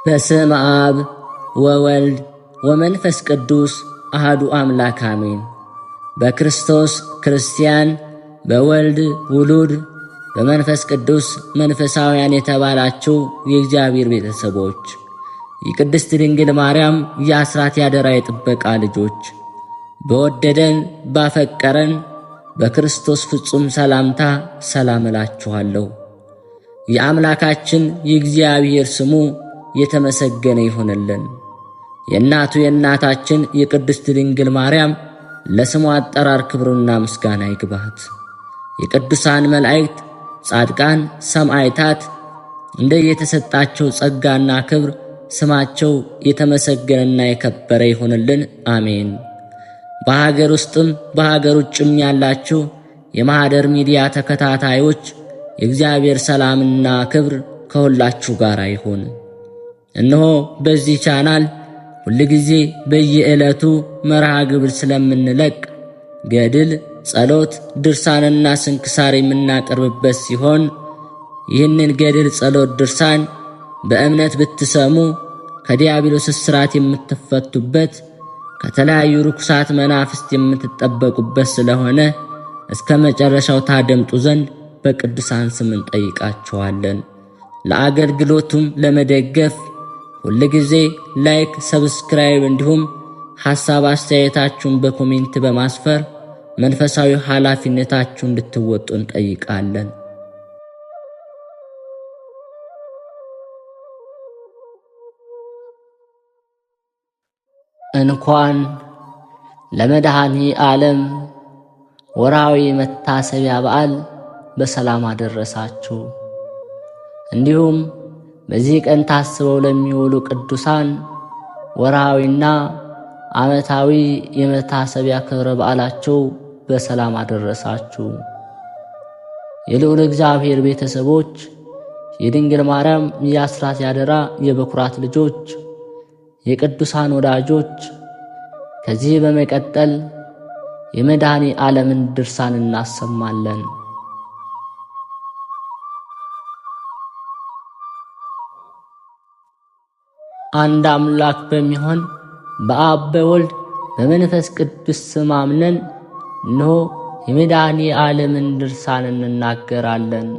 በስመ አብ ወወልድ ወመንፈስ ቅዱስ አሐዱ አምላክ አሜን። በክርስቶስ ክርስቲያን፣ በወልድ ውሉድ፣ በመንፈስ ቅዱስ መንፈሳውያን የተባላችሁ የእግዚአብሔር ቤተሰቦች፣ የቅድስት ድንግል ማርያም የአስራት ያደራ የጥበቃ ልጆች፣ በወደደን ባፈቀረን በክርስቶስ ፍጹም ሰላምታ ሰላም እላችኋለሁ። የአምላካችን የእግዚአብሔር ስሙ የተመሰገነ ይሁንልን። የእናቱ የእናታችን የቅድስት ድንግል ማርያም ለስሙ አጠራር ክብሩና ምስጋና ይግባት። የቅዱሳን መላእክት፣ ጻድቃን፣ ሰማዕታት እንደየተሰጣቸው ጸጋና ክብር ስማቸው የተመሰገነና የከበረ ይሁንልን። አሜን። በሀገር ውስጥም በሀገር ውጭም ያላችሁ የማኅደር ሚዲያ ተከታታዮች የእግዚአብሔር ሰላምና ክብር ከሁላችሁ ጋር ይሁን። እነሆ በዚህ ቻናል ሁልጊዜ በየዕለቱ መርሃ ግብር ስለምንለቅ ገድል፣ ጸሎት፣ ድርሳንና ስንክሳር የምናቀርብበት ሲሆን ይህንን ገድል፣ ጸሎት፣ ድርሳን በእምነት ብትሰሙ ከዲያብሎስ እስራት የምትፈቱበት ከተለያዩ ርኩሳት መናፍስት የምትጠበቁበት ስለሆነ እስከ መጨረሻው ታደምጡ ዘንድ በቅዱሳን ስም እንጠይቃችኋለን። ለአገልግሎቱም ለመደገፍ ሁልጊዜ ላይክ፣ ሰብስክራይብ እንዲሁም ሐሳብ አስተያየታችሁን በኮሜንት በማስፈር መንፈሳዊ ኃላፊነታችሁን እንድትወጡ እንጠይቃለን። እንኳን ለመድኃኔ ዓለም ወርሃዊ መታሰቢያ በዓል በሰላም አደረሳችሁ። እንዲሁም በዚህ ቀን ታስበው ለሚውሉ ቅዱሳን ወርሃዊና ዓመታዊ የመታሰቢያ ክብረ በዓላቸው በሰላም አደረሳችሁ። የልዑል እግዚአብሔር ቤተሰቦች፣ የድንግል ማርያም የአስራት ያደራ የበኩራት ልጆች፣ የቅዱሳን ወዳጆች፣ ከዚህ በመቀጠል የመድኃኔ ዓለምን ድርሳን እናሰማለን። አንድ አምላክ በሚሆን በአብ በወልድ በመንፈስ ቅዱስ ስም አምነን እነሆ የመድኃኔ ዓለምን ድርሳን እንናገራለን።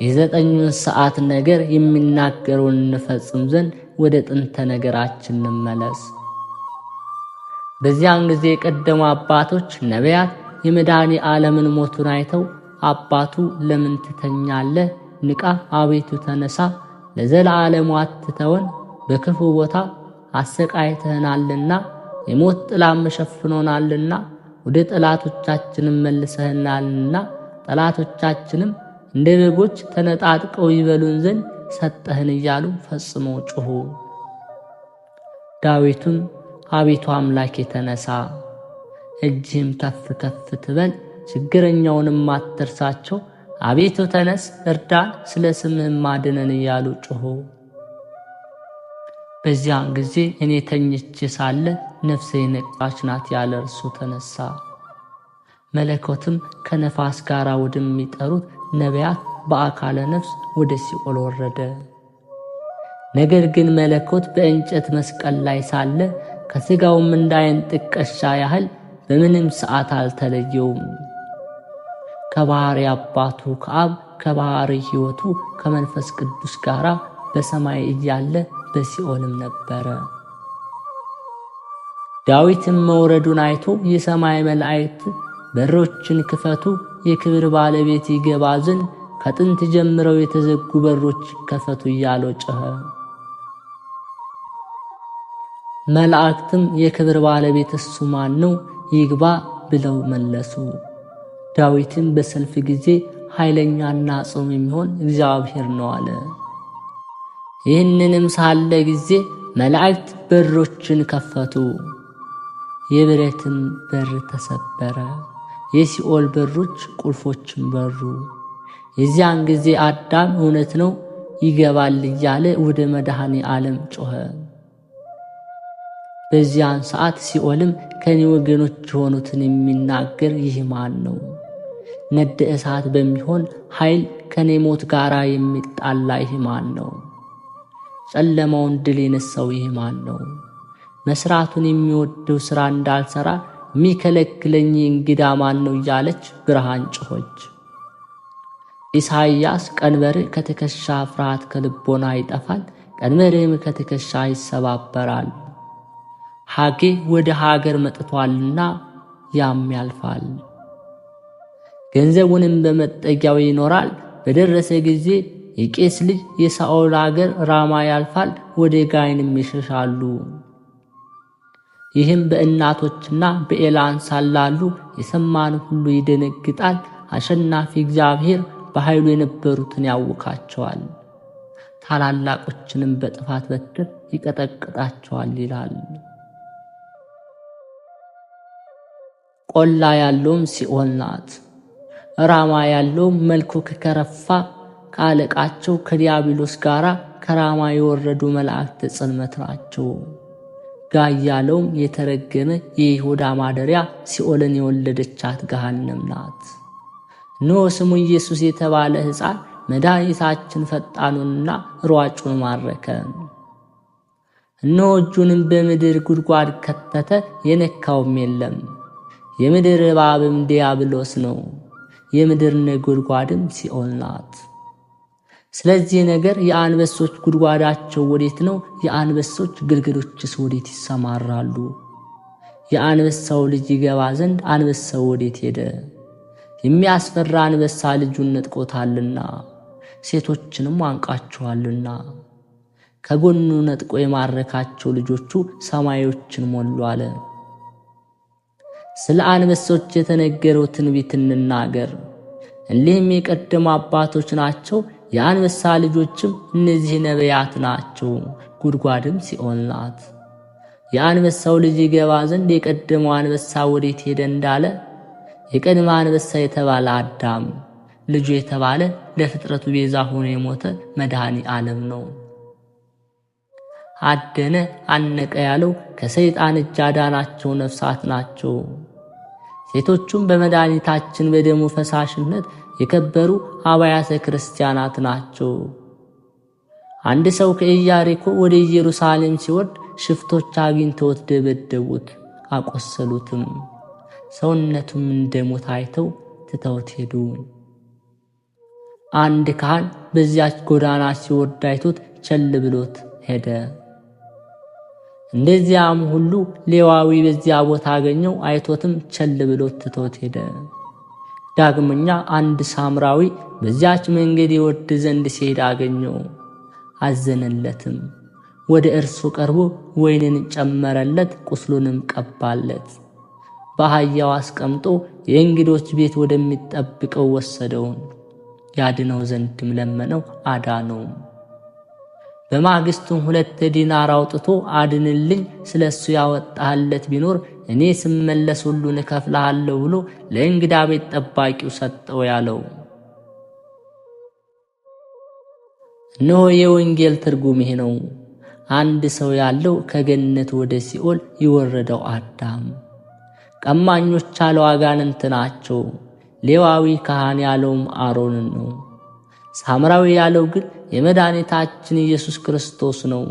የዘጠኙን ሰዓት ነገር የሚናገረውን እንፈጽም ዘንድ ወደ ጥንተ ነገራችን እንመለስ። በዚያን ጊዜ የቀደሙ አባቶች ነቢያት የመድኃኔ ዓለምን ሞቱን አይተው አባቱ ለምን ትተኛለህ? ንቃ፣ አቤቱ ተነሳ፣ ለዘላለሙ አትተወን፣ በክፉ ቦታ አሰቃይተህናልና የሞት ጥላም ሸፍኖናልና ወደ ጠላቶቻችንም መልሰህናልና ጠላቶቻችንም እንደ በጎች ተነጣጥቀው ይበሉን ዘንድ ሰጠህን እያሉ ፈጽመው ጮኹ። ዳዊቱም አቤቱ አምላኬ ተነሳ፣ እጅህም ከፍ ከፍ ትበል፣ ችግረኛውንም አትርሳቸው፣ አቤቱ ተነስ እርዳን፣ ስለ ስምህም አድነን እያሉ ጮኹ። በዚያን ጊዜ እኔ ተኝቼ ሳለ ነፍሴ የነቃች ናት ያለ እርሱ ተነሳ። መለኮትም ከነፋስ ጋር ወደሚጠሩት ነቢያት በአካለ ነፍስ ወደ ሲኦል ወረደ። ነገር ግን መለኮት በእንጨት መስቀል ላይ ሳለ ከሥጋውም እንዳይን ጥቀሻ ያህል በምንም ሰዓት አልተለየውም። ከባሕሪ አባቱ ከአብ ከባሕሪ ሕይወቱ ከመንፈስ ቅዱስ ጋር በሰማይ እያለ በሲኦልም ነበረ። ዳዊትም መውረዱን አይቶ የሰማይ መላእክት በሮችን ክፈቱ፣ የክብር ባለቤት ይገባ ዘንድ ከጥንት ጀምረው የተዘጉ በሮች ይከፈቱ እያለ ጮኸ። መላእክትም የክብር ባለቤት እሱ ማን ነው? ይግባ ብለው መለሱ። ዳዊትም በሰልፍ ጊዜ ኃይለኛና ጽኑ የሚሆን እግዚአብሔር ነው አለ። ይህንንም ሳለ ጊዜ መላእክት በሮችን ከፈቱ፣ የብረትም በር ተሰበረ፣ የሲኦል በሮች ቁልፎችን በሩ። የዚያን ጊዜ አዳም እውነት ነው ይገባል እያለ ወደ መድኃኔ ዓለም ጮኸ። በዚያን ሰዓት ሲኦልም ከኔ ወገኖች የሆኑትን የሚናገር ይህ ማን ነው? ነደ እሳት በሚሆን ኃይል ከኔ ሞት ጋር የሚጣላ ይህ ማን ነው? ጨለማውን ድል የነሳው ይህ ማን ነው? መስራቱን የሚወደው ሥራ እንዳልሰራ የሚከለክለኝ እንግዳ ማን ነው? እያለች ብርሃን ጮኸች። ኢሳይያስ ቀንበርህ ከትከሻ ፍርሃት ከልቦና ይጠፋል፣ ቀንበርህም ከትከሻ ይሰባበራል። ሐጌ ወደ ሀገር መጥቷልና ያም ያልፋል። ገንዘቡንም በመጠጊያው ይኖራል። በደረሰ ጊዜ የቄስ ልጅ የሳኦል አገር ራማ ያልፋል፣ ወደ ጋይንም ይሸሻሉ። ይህም በእናቶችና በኤላን ሳላሉ የሰማን ሁሉ ይደነግጣል። አሸናፊ እግዚአብሔር በኃይሉ የነበሩትን ያውካቸዋል፣ ታላላቆችንም በጥፋት በትር ይቀጠቅጣቸዋል ይላል። ቆላ ያለውም ሲኦል ናት። ራማ ያለውም መልኩ ከከረፋ ከአለቃቸው ከዲያብሎስ ጋር ከራማ የወረዱ መላእክት ጽልመት ናቸው። ጋይ ያለውም የተረገመ የይሁዳ ማደሪያ ሲኦልን የወለደቻት ገሃነም ናት። እነሆ ስሙ ኢየሱስ የተባለ ሕፃን መድኃኒታችን ፈጣኑንና ሯጩን ማረከ። እነሆ እጁንም በምድር ጉድጓድ ከተተ፣ የነካውም የለም። የምድር እባብም ዲያብሎስ ነው፣ የምድር ነጎድጓድም ሲኦል ናት። ስለዚህ ነገር የአንበሶች ጉድጓዳቸው ወዴት ነው? የአንበሶች ግልገሎችስ ወዴት ይሰማራሉ? የአንበሳው ልጅ ይገባ ዘንድ አንበሳው ወዴት ሄደ? የሚያስፈራ አንበሳ ልጁን ነጥቆታልና ሴቶችንም አንቃቸዋልና። ከጎኑ ነጥቆ የማረካቸው ልጆቹ ሰማዮችን ሞሉ አለ። ስለ አንበሶች የተነገረው ትንቢት እንናገር። እሊህም የቀደሙ አባቶች ናቸው። የአንበሳ ልጆችም እነዚህ ነቢያት ናቸው። ጉድጓድም ሲኦል ናት። የአንበሳው ልጅ ይገባ ዘንድ የቀደመው አንበሳ ወዴት ሄደ እንዳለ የቀድሞ አንበሳ የተባለ አዳም ልጁ የተባለ ለፍጥረቱ ቤዛ ሆኖ የሞተ መድኃኔ ዓለም ነው። አደነ አነቀ ያለው ከሰይጣን እጅ አዳናቸው ነፍሳት ናቸው። ሴቶቹም በመድኃኒታችን በደሙ ፈሳሽነት የከበሩ አብያተ ክርስቲያናት ናቸው። አንድ ሰው ከኢያሪኮ ወደ ኢየሩሳሌም ሲወርድ ሽፍቶች አግኝተውት ደበደቡት፣ አቆሰሉትም። ሰውነቱም እንደሞተ አይተው ትተውት ሄዱ። አንድ ካህን በዚያች ጎዳና ሲወርድ አይቶት ቸል ብሎት ሄደ። እንደዚያም ሁሉ ሌዋዊ በዚያ ቦታ አገኘው፣ አይቶትም ቸል ብሎት ትቶት ሄደ። ዳግመኛ አንድ ሳምራዊ በዚያች መንገድ ይወርድ ዘንድ ሲሄድ አገኘው፣ አዘነለትም። ወደ እርሱ ቀርቦ ወይንን ጨመረለት፣ ቁስሉንም ቀባለት። በአህያው አስቀምጦ የእንግዶች ቤት ወደሚጠብቀው ወሰደውን፣ ያድነው ዘንድም ለመነው፣ አዳነው። በማግስቱም 2 ዲናር አውጥቶ አድንልኝ፣ ስለሱ ያወጣህለት ቢኖር እኔ ስመለስ ሁሉን እከፍልሃለሁ ብሎ ለእንግዳ ቤት ጠባቂው ሰጠው ያለው። እነሆ የወንጌል ትርጉም ይህ ነው። አንድ ሰው ያለው ከገነት ወደ ሲኦል የወረደው አዳም። ቀማኞች ያለው አጋንንት ናቸው። ሌዋዊ ካህን ያለውም አሮንን ነው። ሳምራዊ ያለው ግን የመድኃኒታችን ኢየሱስ ክርስቶስ ነው።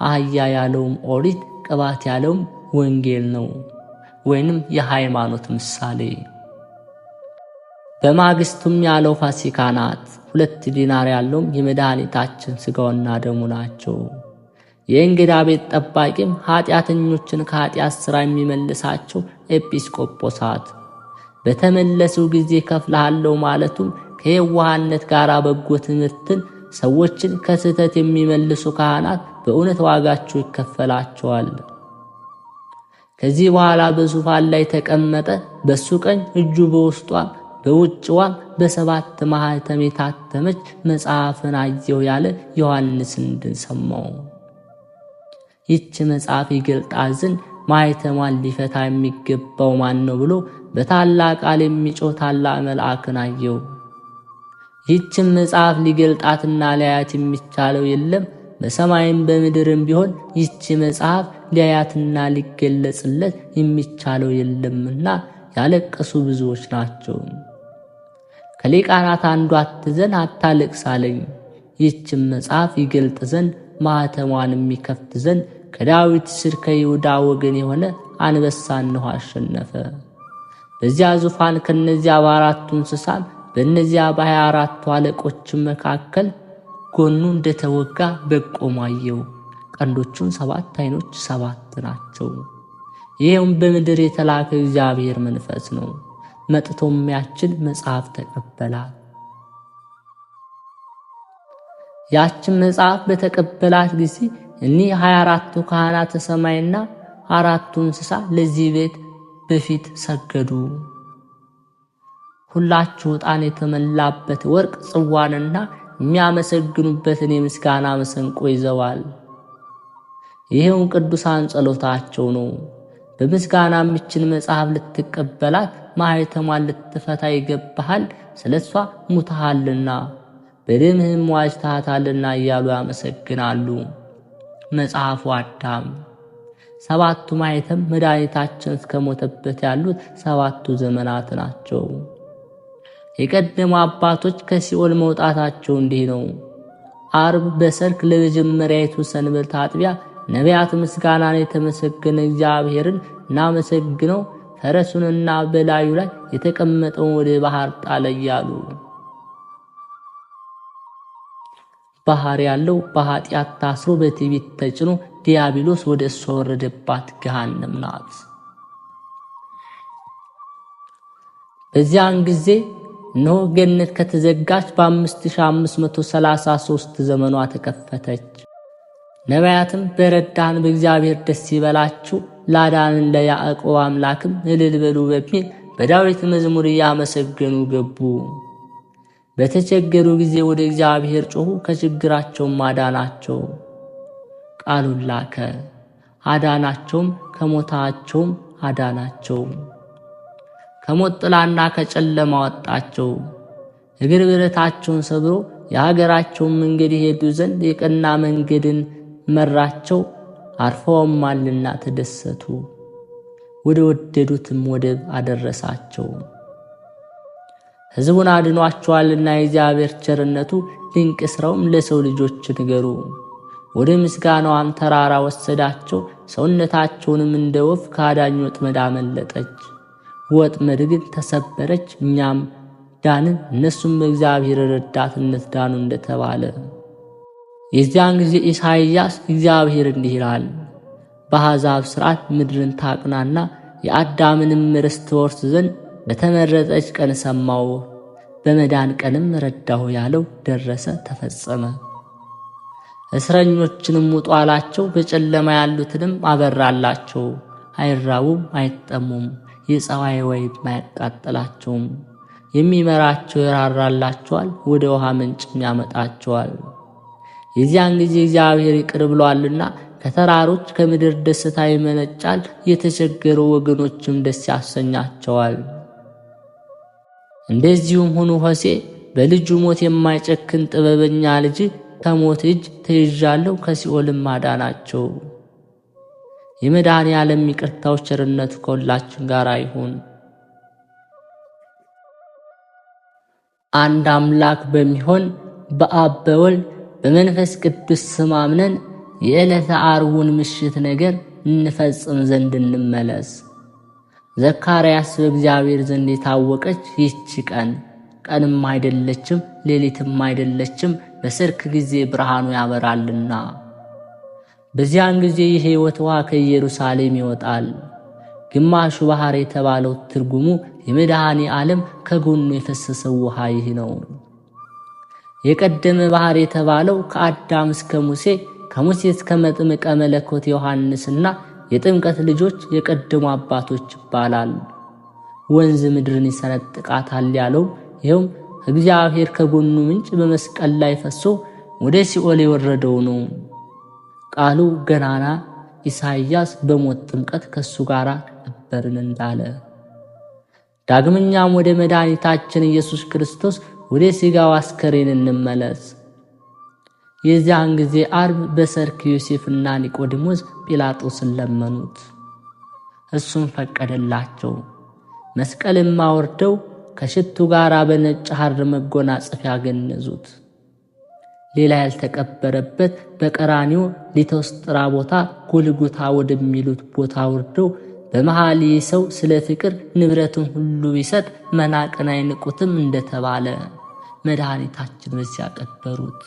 አህያ ያለውም ኦሪት፣ ቅባት ያለውም ወንጌል ነው፣ ወይንም የሃይማኖት ምሳሌ። በማግስቱም ያለው ፋሲካ ናት። 2 ዲናር ያለውም የመድኃኒታችን ሥጋውና ደሙ ናቸው። የእንግዳ ቤት ጠባቂም ኃጢአተኞችን ከኃጢአት ሥራ የሚመልሳቸው ኤጲስቆጶሳት። በተመለሱ ጊዜ ከፍልሃለሁ ማለቱም ከየዋህነት ጋር በጎ ትምህርትን ሰዎችን ከስህተት የሚመልሱ ካህናት በእውነት ዋጋቸው ይከፈላቸዋል። ከዚህ በኋላ በዙፋን ላይ ተቀመጠ። በሱ ቀኝ እጁ በውስጧም በውጭዋም በ7 ማኅተም የታተመች መጽሐፍን አየሁ ያለ ዮሐንስን እንድንሰማው። ይህች መጽሐፍ ይገልጣት ዘንድ ማኅተሟን ሊፈታ የሚገባው ማን ነው ብሎ በታላቅ ቃል የሚጮህ ታላቅ መልአክን አየው። ይህችን መጽሐፍ ሊገልጣትና ሊያያት የሚቻለው የለም፣ በሰማይም በምድርም ቢሆን ይህች መጽሐፍ ሊያያትና ሊገለጽለት የሚቻለው የለምና ያለቀሱ ብዙዎች ናቸው። ከሊቃናት አንዱ አትዘን አታልቅስ አለኝ። ይህችም መጽሐፍ ይገልጥ ዘንድ ማኅተሟንም ይከፍት ዘንድ ከዳዊት ስር ከይሁዳ ወገን የሆነ አንበሳ እነሆ አሸነፈ። በዚያ ዙፋን ከነዚያ በአራቱ እንስሳም በእነዚያ በ24ቱ አለቆችም መካከል ጎኑ እንደተወጋ በግ ቆሞ አየሁ። ቀንዶቹም 7 ዓይኖች 7 ናቸው። ይህም በምድር የተላከ እግዚአብሔር መንፈስ ነው። መጥቶም ያችን መጽሐፍ ተቀበላት። ያችን መጽሐፍ በተቀበላት ጊዜ እኒህ 24ቱ ካህናተ ሰማይና 4ቱ እንስሳ ለዚህ ቤት በፊት ሰገዱ። ሁላችሁ ዕጣን የተመላበት ወርቅ ጽዋንና የሚያመሰግኑበትን የምስጋና መሰንቆ ይዘዋል። ይሄው ቅዱሳን ጸሎታቸው ነው። በምስጋናም ይችን መጽሐፍ ልትቀበላት ማኅተሟን ልትፈታ ይገባሃል፣ ስለሷ ሙተሃልና በደምህም ዋጅተሃታልና እያሉ ያመሰግናሉ። መጽሐፉ አዳም 7ቱ ማኅተም መድኃኒታችን እስከሞተበት ያሉት 7ቱ ዘመናት ናቸው። የቀደሙ አባቶች ከሲኦል መውጣታቸው እንዲህ ነው። ዓርብ በሰርክ ለመጀመሪያይቱ ሰንበት አጥቢያ ነቢያት ምስጋናን የተመሰገነ እግዚአብሔርን እናመሰግነው ፈረሱንና በላዩ ላይ የተቀመጠውን ወደ ባህር ጣለ እያሉ ባህር ያለው በኃጢአት ታስሮ በትዕቢት ተጭኖ ዲያብሎስ ወደ እሷ ወረደባት ገሃነም ናት። በዚያን ጊዜ እነሆ ገነት ከተዘጋች በ5533 ዘመኗ ተከፈተች። ነቢያትም በረዳን በእግዚአብሔር ደስ ይበላችሁ ላዳንን ለያዕቆብ አምላክም እልል በሉ በሚል በዳዊት መዝሙር እያመሰገኑ ገቡ። በተቸገሩ ጊዜ ወደ እግዚአብሔር ጮኹ፣ ከችግራቸውም አዳናቸው። ቃሉን ላከ አዳናቸውም፣ ከሞታቸውም አዳናቸው። ከሞት ጥላና ከጨለማ ወጣቸው። እግር ብረታቸውን ሰብሮ የሀገራቸውን መንገድ ይሄዱ ዘንድ የቀና መንገድን መራቸው። አርፈውማልና ተደሰቱ። ወደ ወደዱትም ወደብ አደረሳቸው። ሕዝቡን አድኗቸዋልና የእግዚአብሔር ቸርነቱ ድንቅ ሥራውም ለሰው ልጆች ንገሩ። ወደ ምስጋናዋም ተራራ ወሰዳቸው። ሰውነታቸውንም እንደ ወፍ ከአዳኝ ወጥመድ አመለጠች። ወጥመድ ግን ተሰበረች፣ እኛም ዳንን፣ እነሱም በእግዚአብሔር ረዳትነት ዳኑ እንደተባለ። የዚያን ጊዜ ኢሳይያስ እግዚአብሔር እንዲህ ይላል፣ በአሕዛብ ሥርዓት ምድርን ታቅናና የአዳምንም ርስት ትወርስ ዘንድ በተመረጠች ቀን ሰማው፣ በመዳን ቀንም ረዳሁ ያለው ደረሰ፣ ተፈጸመ። እስረኞችንም ውጡ አላቸው፣ በጨለማ ያሉትንም አበራላቸው። አይራቡም አይጠሙም፣ የፀሐይ ወይም አያቃጥላቸውም። የሚመራቸው ይራራላቸዋል፣ ወደ ውሃ ምንጭም ያመጣቸዋል። የዚያን ጊዜ እግዚአብሔር ይቅር ብሏልና ከተራሮች ከምድር ደስታ ይመነጫል፣ የተቸገሩ ወገኖችም ደስ ያሰኛቸዋል። እንደዚሁም ሆኖ ሆሴዕ በልጁ ሞት የማይጨክን ጥበበኛ ልጅ ከሞት እጅ ተይዣለሁ፣ ከሲኦልም አዳናቸው። የመድኃኔዓለም ይቅርታው ቸርነቱ ከሁላችን ጋር ይሁን። አንድ አምላክ በሚሆን በአብ በወልድ በመንፈስ ቅዱስ ስም አምነን የዕለተ ዓርቡን ምሽት ነገር እንፈጽም ዘንድ እንመለስ። ዘካርያስ በእግዚአብሔር ዘንድ የታወቀች ይህች ቀን ቀንም አይደለችም ሌሊትም አይደለችም፣ በሰርክ ጊዜ ብርሃኑ ያበራልና። በዚያን ጊዜ የሕይወት ውሃ ከኢየሩሳሌም ይወጣል። ግማሹ ባሕር የተባለው ትርጉሙ የመድኃኔ ዓለም ከጎኑ የፈሰሰው ውሃ ይህ ነው። የቀደመ ባሕር የተባለው ከአዳም እስከ ሙሴ፣ ከሙሴ እስከ መጥምቀ መለኮት ዮሐንስና የጥምቀት ልጆች የቀደሙ አባቶች ይባላል። ወንዝ ምድርን ይሰነጥቃታል ያለው ይኸውም እግዚአብሔር ከጎኑ ምንጭ በመስቀል ላይ ፈሶ ወደ ሲኦል የወረደው ነው። ቃሉ ገናና ኢሳይያስ በሞት ጥምቀት ከሱ ጋር ነበርን እንዳለ። ዳግመኛም ወደ መድኃኒታችን ኢየሱስ ክርስቶስ ወደ ሥጋው አስከሬን እንመለስ። የዚያን ጊዜ ዓርብ በሰርክ ዮሴፍና ኒቆዲሞስ ጲላጦስን ለመኑት፣ እሱም ፈቀደላቸው። መስቀልም አውርደው ከሽቱ ጋር በነጭ ሐር መጎናጸፊያ ገነዙት። ሌላ ያልተቀበረበት በቀራንዮ ሊቶስጥራ ቦታ ጎልጎታ ወደሚሉት ቦታ ወርደው በመሃል ይህ ሰው ስለ ፍቅር ንብረቱን ሁሉ ቢሰጥ መናቅን አይንቁትም እንደተባለ መድኃኒታችን በዚያ ቀበሩት።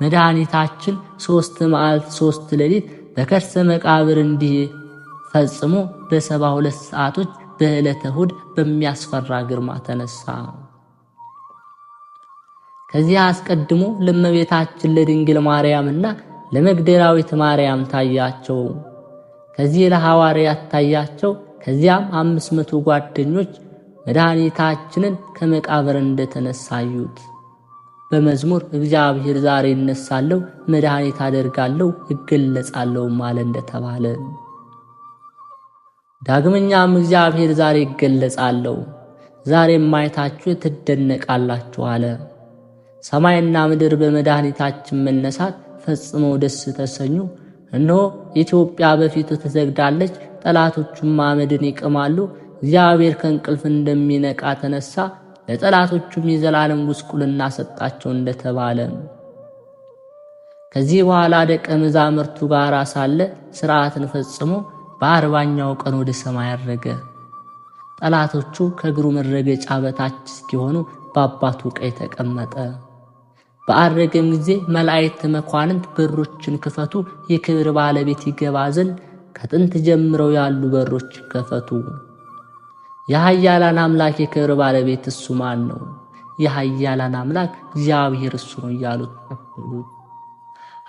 መድኃኒታችን 3 መዓልት 3 ሌሊት በከርሰ መቃብር እንዲህ ፈጽሞ በ72 ሰዓቶች በዕለተ እሑድ በሚያስፈራ ግርማ ተነሳ። ከዚህ አስቀድሞ ለእመቤታችን ለድንግል ማርያምና ለመግደላዊት ማርያም ታያቸው። ከዚህ ለሐዋርያት ታያቸው። ከዚያም 500 ጓደኞች መድኃኒታችንን ከመቃብር እንደተነሳዩት በመዝሙር እግዚአብሔር ዛሬ እነሳለሁ፣ መድኃኒት አደርጋለሁ፣ እገለጻለሁ ማለ እንደተባለ ዳግመኛም እግዚአብሔር ዛሬ እገለጻለሁ፣ ዛሬም ማየታችሁ ትደነቃላችሁ አለ። ሰማይና ምድር በመድኃኒታችን መነሳት ፈጽመው ደስ ተሰኙ። እነሆ ኢትዮጵያ በፊቱ ተዘግዳለች፣ ጠላቶቹም አመድን ይቅማሉ። እግዚአብሔር ከእንቅልፍ እንደሚነቃ ተነሳ፣ ለጠላቶቹም የዘላለም ጉስቁልና ሰጣቸው እንደተባለ ከዚህ በኋላ ደቀ መዛሙርቱ ጋር ሳለ ሥርዓትን ፈጽሞ በ40ኛው ቀን ወደ ሰማይ አረገ። ጠላቶቹ ከእግሩ መረገጫ በታች እስኪሆኑ በአባቱ ቀኝ ተቀመጠ። በአረገም ጊዜ መላእክት መኳንንት በሮችን ክፈቱ፣ የክብር ባለቤት ይገባ ዘንድ ከጥንት ጀምረው ያሉ በሮች ከፈቱ። የኃያላን አምላክ የክብር ባለቤት እሱ ማን ነው? የኃያላን አምላክ እግዚአብሔር እሱ ነው እያሉት ከፈቱት።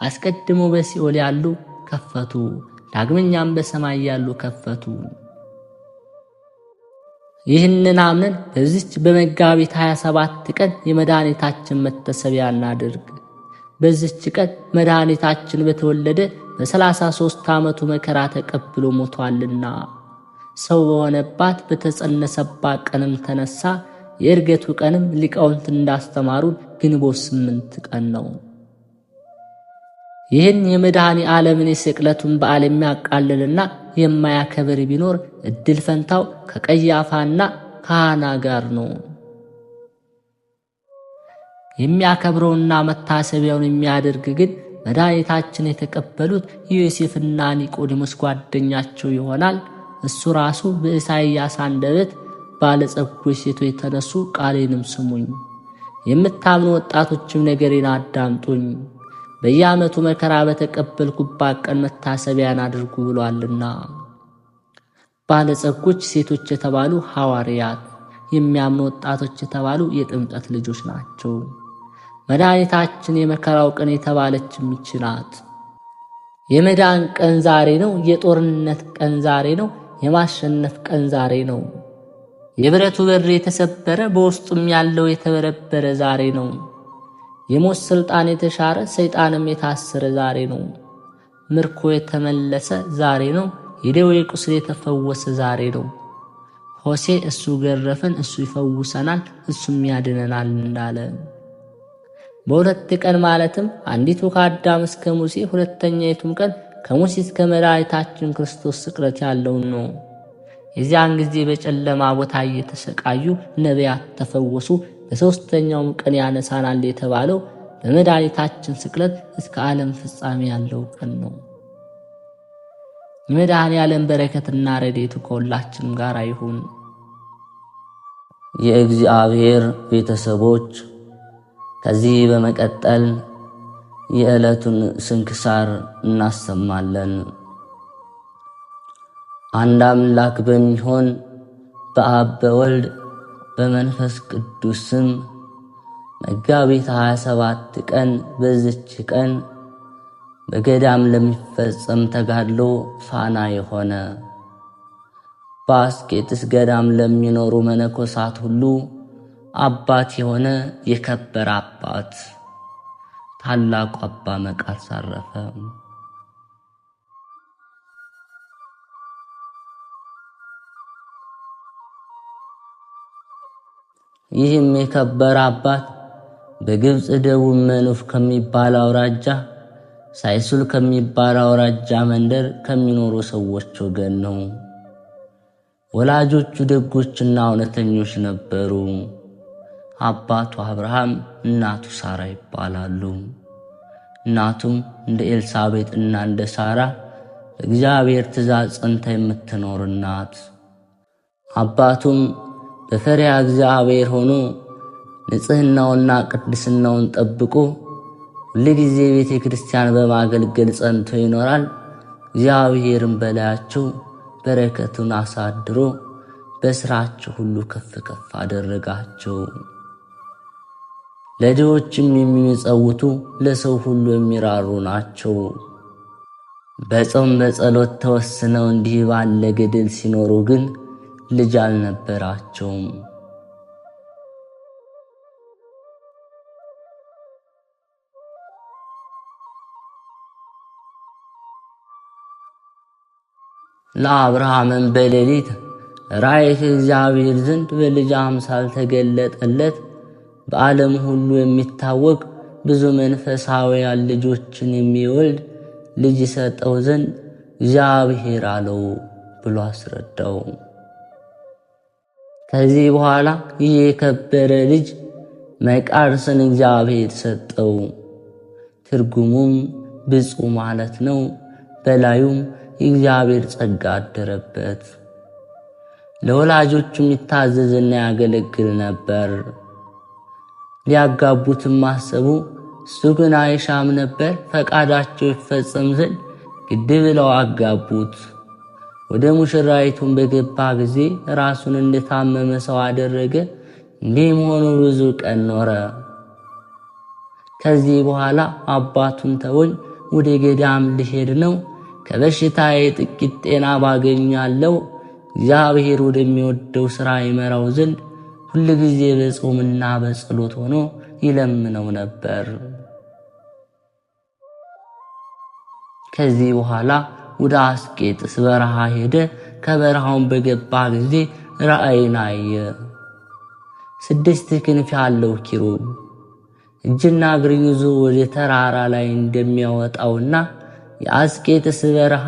አስቀድሞ በሲኦል ያሉ ከፈቱ፣ ዳግመኛም በሰማይ ያሉ ከፈቱ። ይህንን አምነን በዚች በመጋቢት 27 ቀን የመድኃኒታችን መታሰቢያ እናድርግ። በዚች ቀን መድኃኒታችን በተወለደ በ33 ዓመቱ መከራ ተቀብሎ ሞቷልና ሰው በሆነባት በተጸነሰባት ቀንም ተነሳ። የእርገቱ ቀንም ሊቃውንት እንዳስተማሩን ግንቦት 8 ቀን ነው። ይህን የመድኃኔ ዓለምን የስቅለቱን በዓል የሚያቃልልና የማያከብር ቢኖር እድል ፈንታው ከቀያፋና ከሐና ጋር ነው። የሚያከብረውና መታሰቢያውን የሚያደርግ ግን መድኃኒታችን የተቀበሉት ዮሴፍና ኒቆዲሞስ ጓደኛቸው ይሆናል። እሱ ራሱ በኢሳይያስ አንደበት ባለጸጎች ሴቶች ተነሱ፣ ቃሌንም ስሙኝ፣ የምታምኑ ወጣቶችም ነገሬን አዳምጡኝ፣ በየዓመቱ መከራ በተቀበልኩባት ቀን መታሰቢያን አድርጉ ብሏልና። ባለጸጎች ሴቶች የተባሉ ሐዋርያት፣ የሚያምኑ ወጣቶች የተባሉ የጥምቀት ልጆች ናቸው። መድኃኒታችን የመከራው ቀን የተባለች ይህች የመዳን ቀን ዛሬ ነው። የጦርነት ቀን ዛሬ ነው። የማሸነፍ ቀን ዛሬ ነው። የብረቱ በር የተሰበረ በውስጡም ያለው የተበረበረ ዛሬ ነው። የሞት ሥልጣን የተሻረ ሰይጣንም የታሰረ ዛሬ ነው። ምርኮ የተመለሰ ዛሬ ነው። የደዌ ቁስል የተፈወሰ ዛሬ ነው። ሆሴ እሱ ገረፈን፣ እሱ ይፈውሰናል፣ እሱም ያድነናል እንዳለ በሁለት ቀን ማለትም አንዲቱ ከአዳም እስከ ሙሴ፣ ሁለተኛይቱም ቀን ከሙሴ እስከ መድኃኒታችን ክርስቶስ ስቅለት ያለውን ነው። የዚያን ጊዜ በጨለማ ቦታ እየተሰቃዩ ነቢያት ተፈወሱ። በሦስተኛውም ቀን ያነሳናል የተባለው በመድኃኒታችን ስቅለት እስከ ዓለም ፍጻሜ ያለው ቀን ነው። የመድኃኔ ዓለም በረከትና ረድኤቱ ከሁላችንም ጋር ይሁን። የእግዚአብሔር ቤተሰቦች ከዚህ በመቀጠል የዕለቱን ስንክሳር እናሰማለን። አንድ አምላክ በሚሆን በአብ በወልድ በመንፈስ ቅዱስ ስም መጋቢት 27 ቀን በዚች ቀን በገዳም ለሚፈጸም ተጋድሎ ፋና የሆነ በአስቄጥስ ገዳም ለሚኖሩ መነኮሳት ሁሉ አባት የሆነ የከበረ አባት ታላቁ አባ መቃርስ አረፈ። ይህም የከበረ አባት በግብፅ ደቡብ መኑፍ ከሚባል አውራጃ ሳይሱል ከሚባል አውራጃ መንደር ከሚኖሩ ሰዎች ወገን ነው። ወላጆቹ ደጎችና እውነተኞች ነበሩ። አባቱ አብርሃም፣ እናቱ ሳራ ይባላሉ። እናቱም እንደ ኤልሳቤጥና እንደ ሳራ በእግዚአብሔር ትእዛዝ ጸንታ የምትኖር ናት። አባቱም በፈሪሃ እግዚአብሔር ሆኖ ንጽሕናውና ቅድስናውን ጠብቆ ሁልጊዜ ቤተ ክርስቲያን በማገልገል ጸንቶ ይኖራል። እግዚአብሔርም በላያቸው በረከቱን አሳድሮ በሥራቸው ሁሉ ከፍ ከፍ አደረጋቸው። ለድሆችም የሚመጸውቱ ለሰው ሁሉ የሚራሩ ናቸው። በጾም በጸሎት ተወስነው እንዲህ ባለ ገድል ሲኖሩ ግን ልጅ አልነበራቸውም። ለአብርሃምም በሌሊት ራእይ ከእግዚአብሔር ዘንድ በልጅ አምሳል ተገለጠለት። በዓለም ሁሉ የሚታወቅ ብዙ መንፈሳውያን ልጆችን የሚወልድ ልጅ ይሰጠው ዘንድ እግዚአብሔር አለው ብሎ አስረዳው። ከዚህ በኋላ ይህ የከበረ ልጅ መቃርስን እግዚአብሔር ሰጠው። ትርጉሙም ብፁዕ ማለት ነው። በላዩም የእግዚአብሔር ጸጋ አደረበት። ለወላጆቹም ይታዘዝና ያገለግል ነበር። ሊያጋቡትም ማሰቡ፣ እሱ ግን አይሻም ነበር። ፈቃዳቸው ይፈጸም ዘንድ ግድ ብለው አጋቡት። ወደ ሙሽራይቱን በገባ ጊዜ ራሱን እንደታመመ ሰው አደረገ። እንዲህም ሆኖ ብዙ ቀን ኖረ። ከዚህ በኋላ አባቱን ተወኝ፣ ወደ ገዳም ልሄድ ነው፣ ከበሽታዬ ጥቂት ጤና ባገኛለሁ፣ እግዚአብሔር ወደሚወደው ሥራ ይመራው ዘንድ ሁልጊዜ በጾምና በጸሎት ሆኖ ይለምነው ነበር። ከዚህ በኋላ ወደ አስቄጥስ በረሃ ሄደ። ከበረሃውን በገባ ጊዜ ራእይን አየ። 6 ክንፍ ያለው ኪሩብ እጅና እግር ይዞ ወደ ተራራ ላይ እንደሚያወጣውና የአስቄጥስ በረሃ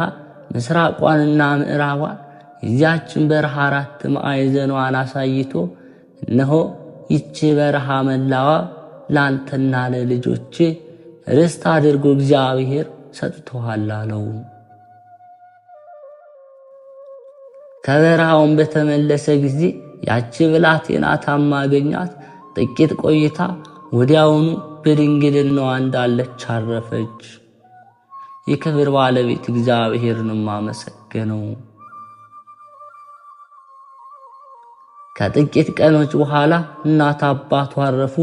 ምስራቋንና ምዕራቧን የዚያችን በረሃ 4 ማዕዘኗን አሳይቶ እነሆ ይቺ በረሃ መላዋ ላንተና ለልጆች ርስት አድርጎ እግዚአብሔር ሰጥቶሃል አለው። ከበረሃውን በተመለሰ ጊዜ ያቺ ብላቴና ታማ አገኛት። ጥቂት ቆይታ ወዲያውኑ በድንግልናዋ እንዳለች አረፈች። የክብር ባለቤት እግዚአብሔርንም አመሰገነው። ከጥቂት ቀኖች በኋላ እናት አባቱ አረፉ።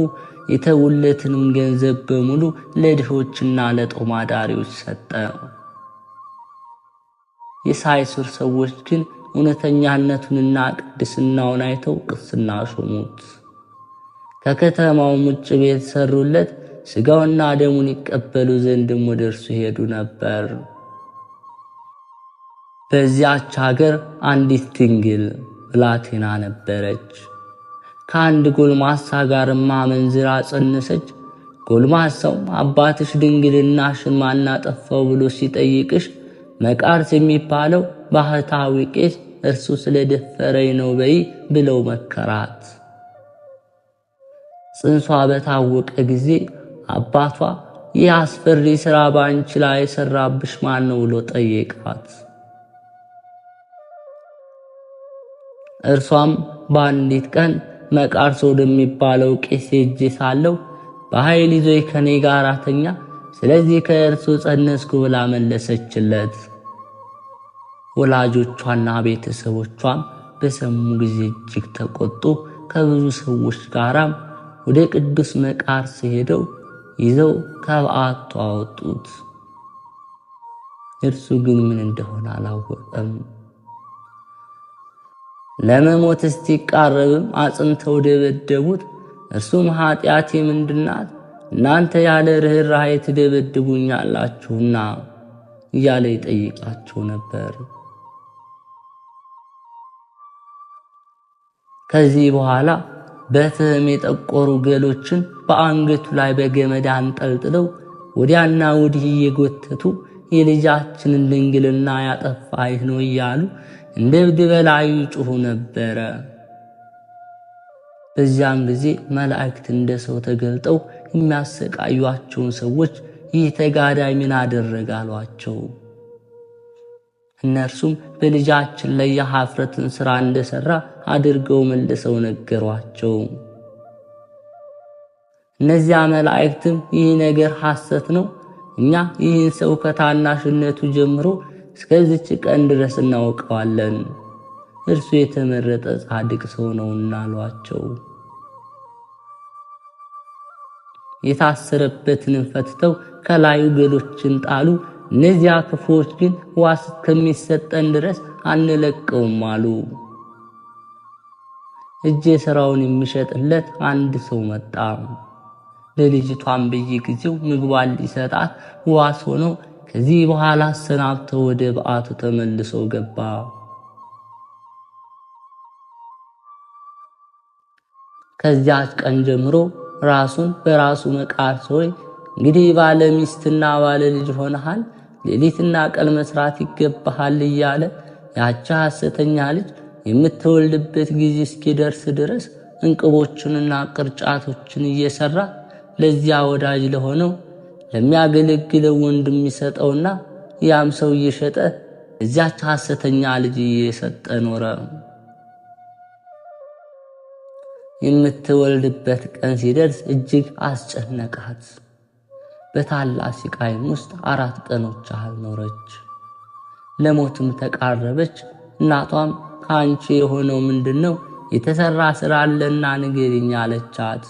የተውለትንም ገንዘብ በሙሉ ለድሆችና ለጦም አዳሪዎች ሰጠ። የሳይሱር ሰዎች ግን እውነተኛነቱንና ቅድስናውን አይተው ቅስና ሾሙት። ከከተማውም ውጭ ቤት ሰሩለት። ሥጋውና ደሙን ይቀበሉ ዘንድም ወደ እርሱ ሄዱ ነበር። በዚያች ሀገር አንዲት ድንግል ብላቴና ነበረች። ከአንድ ጎልማሳ ጋርም አመንዝራ ጸነሰች። ጎልማሳው አባትሽ ድንግልናሽን ማን አጠፋው ብሎ ሲጠይቅሽ መቃርስ የሚባለው ባህታዊ ቄስ እርሱ ስለደፈረኝ ነው በይ ብለው መከራት። ጽንሷ በታወቀ ጊዜ አባቷ ይህ አስፈሪ ሥራ ባንቺ ላይ የሰራብሽ ማን ነው ብሎ ጠየቃት። እርሷም በአንዲት ቀን መቃርስ ወደሚባለው ቄስ ሄጄ ሳለሁ በኃይል ይዞኝ ከኔ ጋር ተኛ፣ ስለዚህ ከእርሱ ጸነስኩ ብላ መለሰችለት። ወላጆቿና ቤተሰቦቿም በሰሙ ጊዜ እጅግ ተቆጡ። ከብዙ ሰዎች ጋራም ወደ ቅዱስ መቃርስ ሄደው ይዘው ከበዓቱ አወጡት። እርሱ ግን ምን እንደሆነ አላወቀም። ለመሞት እስኪቃረብም አጽንተው ደበደቡት። እርሱም ኃጢአቴ ምንድናት? እናንተ ያለ ርኅራኄ ትደበድቡኛላችሁና እያለ ይጠይቃቸው ነበር። ከዚህ በኋላ በፍም የጠቆሩ ገሎችን በአንገቱ ላይ በገመድ አንጠልጥለው ወዲያና ወዲህ እየጎተቱ የልጃችንን ድንግልና ያጠፋ ይህ ነው እያሉ እንደ እብድ በላዩ ይጮኹ ነበረ። በዚያም ጊዜ መላእክት እንደ ሰው ተገልጠው የሚያሰቃዩአቸውን ሰዎች ይህ ተጋዳይ ምን አደረገ አሏቸው። እነርሱም በልጃችን ላይ የኀፍረትን ሥራ እንደሠራ አድርገው መልሰው ነገሯቸው። እነዚያ መላእክትም ይህ ነገር ሐሰት ነው፣ እኛ ይህን ሰው ከታናሽነቱ ጀምሮ እስከዚች ቀን ድረስ እናውቀዋለን፣ እርሱ የተመረጠ ጻድቅ ሰው ነውና አሏቸው። የታሰረበትንም ፈትተው ከላዩ ገሎችን ጣሉ። እነዚያ ክፉዎች ግን ዋስ እስከሚሰጠን ድረስ አንለቀውም አሉ። እጀ ሥራውን የሚሸጥለት አንድ ሰው መጣ። ለልጅቷም በየጊዜው ምግቧን ሊሰጣት ዋስ ሆነው ከዚህ በኋላ አሰናብተው ወደ በዓቱ ተመልሶ ገባ። ከዚያች ቀን ጀምሮ ራሱን በራሱ መቃርስ ሆይ እንግዲህ ባለ ሚስትና ባለ ልጅ ሆነሃል፣ ሌሊትና ቀን መስራት ይገባሃል እያለ ያቺ ሐሰተኛ ልጅ የምትወልድበት ጊዜ እስኪደርስ ድረስ እንቅቦችንና ቅርጫቶችን እየሰራ ለዚያ ወዳጅ ለሆነው ለሚያገለግለው ወንድም ይሰጠውና ያም ሰው እየሸጠ እዚያች ሐሰተኛ ልጅ እየሰጠ ኖረ። የምትወልድበት ቀን ሲደርስ እጅግ አስጨነቃት። በታላቅ ስቃይም ውስጥ 4 ቀኖች ያህል ኖረች። ለሞትም ተቃረበች። እናቷም ከአንቺ የሆነው ምንድነው? የተሰራ ሥራ አለና ንገሪኝ አለቻት።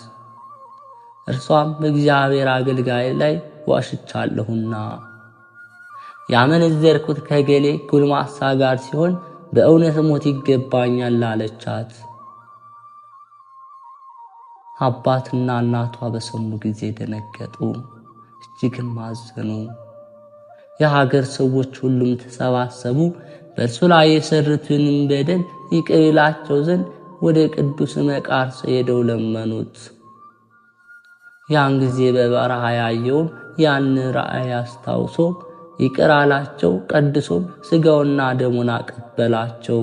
እርሷም በእግዚአብሔር አገልጋይ ላይ ዋሽቻለሁና ያመነዘርኩት ከገሌ ጎልማሳ ጋር ሲሆን በእውነት ሞት ይገባኛል አለቻት። አባትና እናቷ በሰሙ ጊዜ ደነገጡ፣ እጅግም አዘኑ። የሀገር ሰዎች ሁሉም ተሰባሰቡ። በእርሱ ላይ የሰሩትንም በደል ይቅር ይላቸው ዘንድ ወደ ቅዱስ መቃርስ ሄደው ለመኑት። ያን ጊዜ በበረሃ ያየውን ያን ራእይ አስታውሶ ይቅር አላቸው። ቀድሶም ሥጋውና ደሙን አቀበላቸው።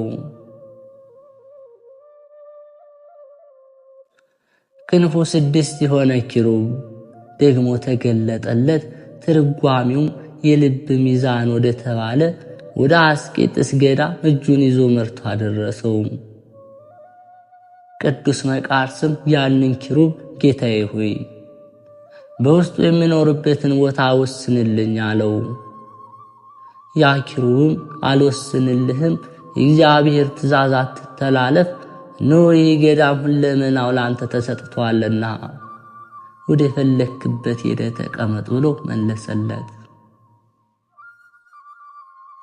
ክንፉ 6 የሆነ ኪሩብ ደግሞ ተገለጠለት። ትርጓሜውም የልብ ሚዛን ወደ ተባለ ወደ አስቄጥስ ገዳም እጁን ይዞ መርቶ አደረሰው። ቅዱስ መቃርስም ያንን ኪሩብ ጌታዬ ሆይ በውስጡ የሚኖርበትን ቦታ ወስንልኝ አለው። ያ ኪሩብም አልወስንልህም፣ የእግዚአብሔር ትእዛዝ አትተላለፍ፣ እነሆ ይህ ገዳም ሁለመናው ላንተ ተሰጥቷልና ወደ ፈለክበት ሄደህ ተቀመጥ ብሎ መለሰለት።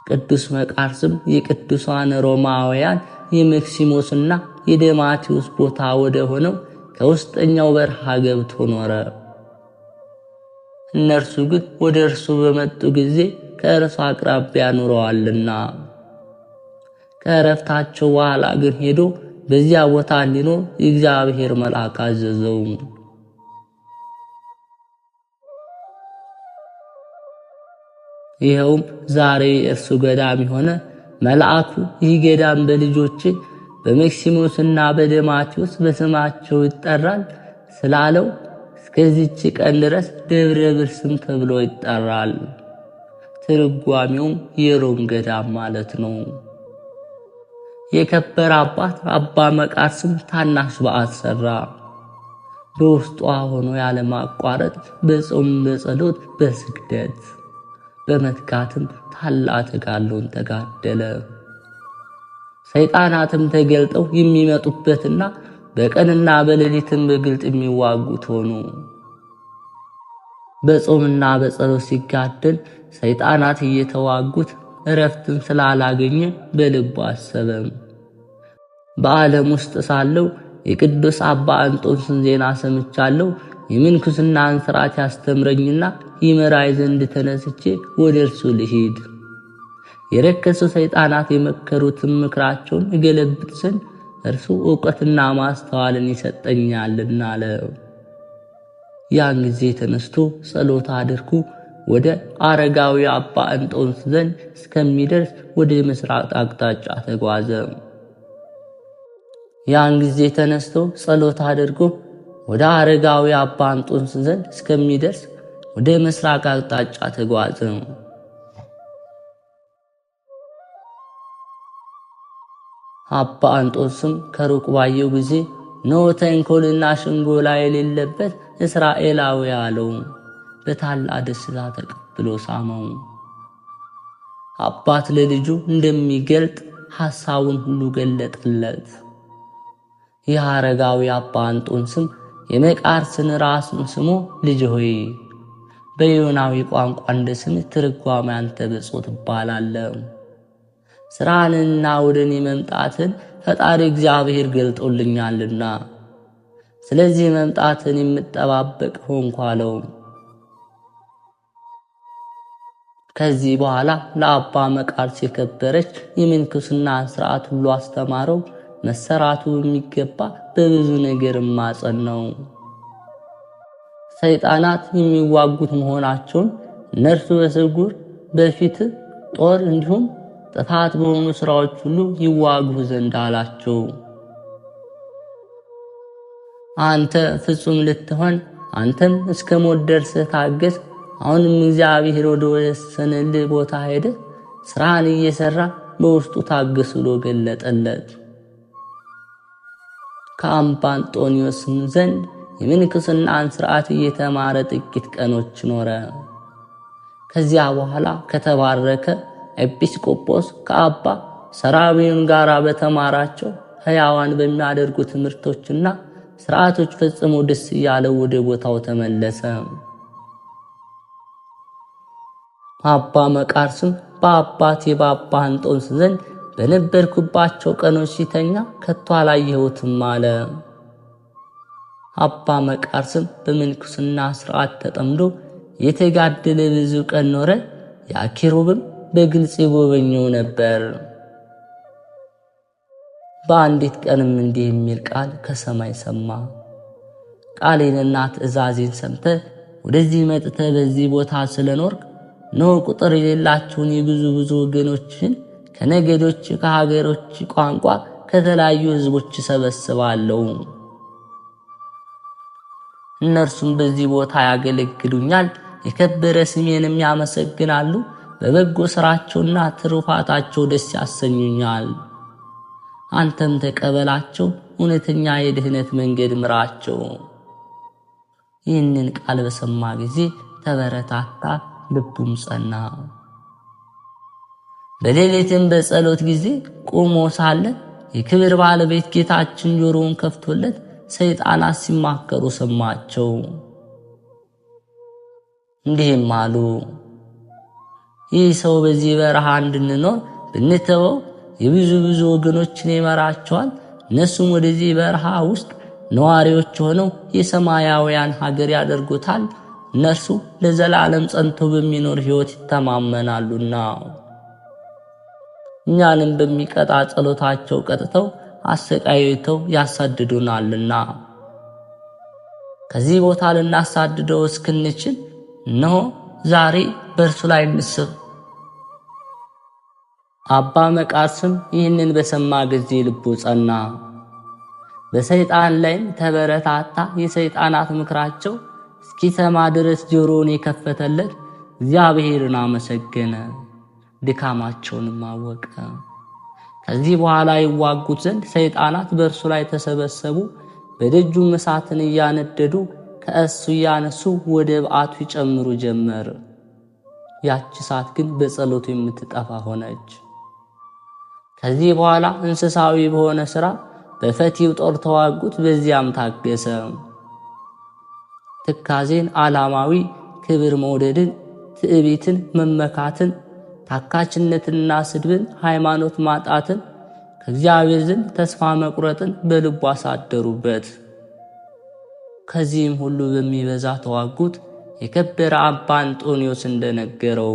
ቅዱስ መቃርስም የቅዱሳን ሮማውያን የመክሲሞስና የደማቴዎስ ቦታ ወደ ሆነው ከውስጠኛው በረሃ ገብቶ ኖረ። እነርሱ ግን ወደ እርሱ በመጡ ጊዜ ከእርሱ አቅራቢያ ኑረዋልና ከእረፍታቸው በኋላ ግን ሄዶ በዚያ ቦታ እንዲኖር የእግዚአብሔር መልአክ አዘዘው። ይኸውም ዛሬ እርሱ ገዳም የሆነ መልአኩ ይህ ገዳም በልጆቼ በመክሲሞስና በደማቴዎስ በስማቸው ይጠራል ስላለው እስከዚች ቀን ድረስ ደብረ ብርስም ተብሎ ይጠራል። ትርጓሜውም የሮም ገዳም ማለት ነው። የከበረ አባት አባ መቃርስም ታናሽ በዓት ሠራ። በውስጧ ሆኖ ያለማቋረጥ በጾም በጸሎት በስግደት በመትጋትም ታላቅ ተጋድሎን ተጋደለ። ሰይጣናትም ተገልጠው የሚመጡበትና በቀንና በሌሊትም በግልጥ የሚዋጉት ሆኑ። በጾምና በጸሎት ሲጋደል ሰይጣናት እየተዋጉት እረፍትን ስላላገኘ በልቡ አሰበም። በዓለም ውስጥ ሳለው የቅዱስ አባ እንጦንስን ዜና ሰምቻለሁ። የምንኩስናን ሥርዓት ያስተምረኝና ይመራይ ዘንድ ተነስቼ ወደ እርሱ ልሂድ። የረከሱ ሰይጣናት የመከሩትን ምክራቸውን እገለብጥ ዘንድ እርሱ ዕውቀትና ማስተዋልን ይሰጠኛልና አለ። ያን ጊዜ ተነስቶ ጸሎት አድርጎ ወደ አረጋዊ አባ እንጦንስ ዘንድ እስከሚደርስ ወደ ምስራቅ አቅጣጫ ተጓዘ። ያን ጊዜ ተነስቶ ጸሎት አድርጎ ወደ አረጋዊ አባ እንጦንስ ዘንድ እስከሚደርስ ወደ ምስራቅ አቅጣጫ ተጓዘ። አባ እንጦንስም ከሩቅ ባየው ጊዜ እነሆ ተንኮልና ሽንጎላ የሌለበት እስራኤላዊ አለው። በታላቅ ደስታ ተቀብሎ ሳመው። አባት ለልጁ እንደሚገልጥ ሐሳቡን ሁሉ ገለጠለት። ይህ አረጋዊ አባ እንጦንስም የመቃርስን ራስን ስሞ ልጅ ሆይ በዮናዊ ቋንቋ እንደ ስምህ ትርጓሜ አንተ ብፁዕ ትባላለህ። ሥራህንና ወደ እኔ መምጣትን ፈጣሪ እግዚአብሔር ገልጦልኛልና ስለዚህ መምጣትን የምጠባበቅ ሆንኩ አለው። ከዚህ በኋላ ለአባ መቃርስ የከበረች የምንኩስናን ሥርዓት ሁሉ አስተማረው። መሰራቱ የሚገባ በብዙ ነገር ማጸናው። ሰይጣናት የሚዋጉት መሆናቸውን እነርሱ በስውር በፊት ጦር እንዲሁም ጥፋት በሆኑ ሥራዎች ሁሉ ይዋጉ ዘንድ አላቸው። አንተ ፍጹም ልትሆን አንተም እስከ ሞት ደርሰህ ታገስ። አሁንም እግዚአብሔር ወደ ወሰነልህ ቦታ ሄደህ ሥራህን እየሠራ በውስጡ ታገስ ብሎ ገለጠለት። ከአባ አንጦንዮስም ዘንድ የምንኩስናን ሥርዓት እየተማረ ጥቂት ቀኖች ኖረ። ከዚያ በኋላ ከተባረከ ኤጲስቆጶስ ከአባ ሰራቢዮን ጋር በተማራቸው ሕያዋን በሚያደርጉ ትምህርቶችና ሥርዓቶች ፈጽሞ ደስ እያለው ወደ ቦታው ተመለሰ። አባ መቃርስም በአባቴ በአባ እንጦንስ ዘንድ በነበርኩባቸው ቀኖች ሲተኛ ከቶ አላየሁትም አለ። አባ መቃርስም በምንኩስና ሥርዓት ተጠምዶ የተጋደለ ብዙ ቀን ኖረ። የኪሩብም በግልጽ ይጎበኘው ነበር። በአንዲት ቀንም እንዲህ የሚል ቃል ከሰማይ ሰማ። ቃሌንና ትእዛዜን ሰምተህ ወደዚህ መጥተህ በዚህ ቦታ ስለኖርክ እነሆ ቁጥር የሌላቸውን የብዙ ወገኖችን ከነገዶች፣ ከሀገሮች፣ ቋንቋ፣ ከተለያዩ ሕዝቦች ሰበስባለሁ። እነርሱም በዚህ ቦታ ያገለግሉኛል፣ የከበረ ስሜንም ያመሰግናሉ። በበጎ ሥራቸውና ትሩፋታቸው ደስ ያሰኙኛል። አንተም ተቀበላቸው፣ እውነተኛ የድኅነት መንገድ ምራቸው። ይህንን ቃል በሰማ ጊዜ ተበረታታ፣ ልቡም ጸና። በሌሊትም በጸሎት ጊዜ ቆሞ ሳለ የክብር ባለቤት ጌታችን ጆሮውን ከፍቶለት ሰይጣናት ሲማከሩ ሰማቸው። እንዲህም አሉ፣ ይህ ሰው በዚህ በረሃ እንድንኖር ብንተወው የብዙ ወገኖችን ይመራቸዋል። እነሱም ወደዚህ በረሃ ውስጥ ነዋሪዎች ሆነው የሰማያውያን ሀገር ያደርጉታል። እነርሱ ለዘላለም ጸንቶ በሚኖር ሕይወት ይተማመናሉና እኛንም በሚቀጣ ጸሎታቸው ቀጥተው አሰቃይተው ያሳድዱናልና ከዚህ ቦታ ልናሳድደው እስክንችል እነሆ ዛሬ በእርሱ ላይ እንስብ። አባ መቃርስም ይህንን በሰማ ጊዜ ልቡ ጸና፣ በሰይጣን ላይም ተበረታታ። የሰይጣናት ምክራቸው እስኪሰማ ድረስ ጆሮውን የከፈተለት እግዚአብሔርን አመሰገነ፣ ድካማቸውንም አወቀ። ከዚህ በኋላ ይዋጉት ዘንድ ሰይጣናት በእርሱ ላይ ተሰበሰቡ። በደጁም እሳትን እያነደዱ ከእሱ እያነሱ ወደ በዓቱ ይጨምሩ ጀመር። ያች እሳት ግን በጸሎቱ የምትጠፋ ሆነች። ከዚህ በኋላ እንስሳዊ በሆነ ሥራ በፈቲው ጦር ተዋጉት። በዚያም ታገሰ። ትካዜን፣ ዓላማዊ ክብር መውደድን፣ ትዕቢትን፣ መመካትን፣ ታካችነትንና ስድብን፣ ሃይማኖት ማጣትን፣ ከእግዚአብሔር ዘንድ ተስፋ መቁረጥን በልቡ አሳደሩበት። ከዚህም ሁሉ በሚበዛ ተዋጉት። የከበረ አባ አንጦንዮስ እንደነገረው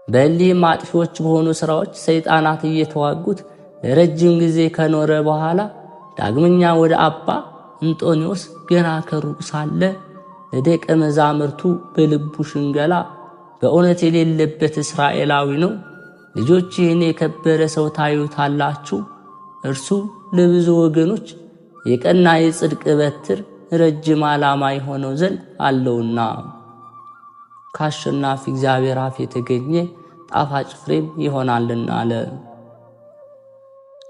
በእሊህም አጥፊዎች በሆኑ ሥራዎች ሰይጣናት እየተዋጉት ለረጅም ጊዜ ከኖረ በኋላ ዳግመኛ ወደ አባ እንጦንዮስ ገና ከሩቅ ሳለ ለደቀ መዛሙርቱ በልቡ ሽንገላ በእውነት የሌለበት እስራኤላዊ ነው። ልጆች ይህን የከበረ ሰው ታዩታላችሁ። እርሱ ለብዙ ወገኖች የቀና የጽድቅ በትር ረጅም ዓላማ የሆነው ዘንድ አለውና ከአሸናፊ እግዚአብሔር አፍ የተገኘ ጣፋጭ ፍሬም ይሆናልና አለ።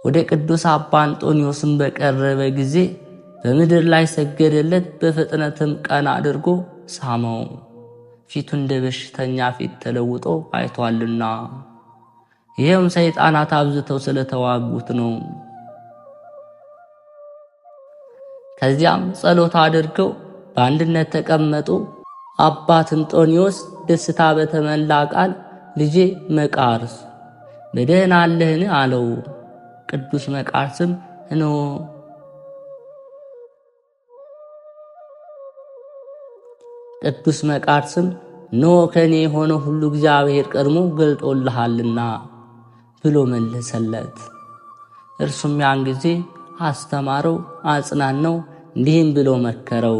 ወደ ቅዱስ አባ አንጦንዮስም በቀረበ ጊዜ በምድር ላይ ሰገደለት። በፍጥነትም ቀና አድርጎ ሳመው። ፊቱ እንደ በሽተኛ ፊት ተለውጦ አይቷልና ይህም ሰይጣናት አብዝተው ስለተዋጉት ነው። ከዚያም ጸሎት አድርገው በአንድነት ተቀመጡ። አባት አንጦንዮስ ደስታ በተመላ ቃል ልጄ መቃርስ በደህና አለህን? አለው። ቅዱስ መቃርስም እነሆ ከኔ የሆነ ሁሉ እግዚአብሔር ቀድሞ ገልጦልሃልና ብሎ መለሰለት። እርሱም ያን ጊዜ አስተማረው፣ አጽናናው፣ እንዲህም ብሎ መከረው።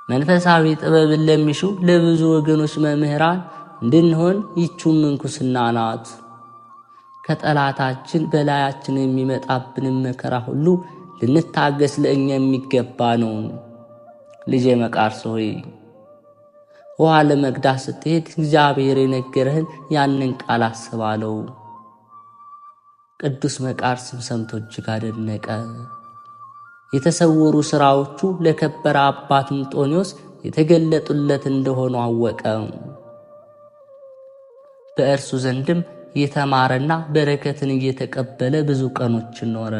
መንፈሳዊ ጥበብን ለሚሹ ለብዙ ወገኖች መምህራን እንድንሆን ይህችው ምንኩስና ናት። ከጠላታችን በላያችን የሚመጣብንን መከራ ሁሉ ልንታገስ ለእኛ የሚገባ ነው። ልጄ መቃርስ ሆይ ውሃ ለመቅዳት ስትሄድ እግዚአብሔር የነገረህን ያንን ቃል አስባለው። ቅዱስ መቃርስም ሰምቶ እጅግ አደነቀ። የተሰወሩ ሥራዎቹ ለከበረ አባት አንጦንዮስ የተገለጡለት እንደሆኑ አወቀ። በእርሱ ዘንድም እየተማረና በረከትን እየተቀበለ ብዙ ቀኖችን ኖረ።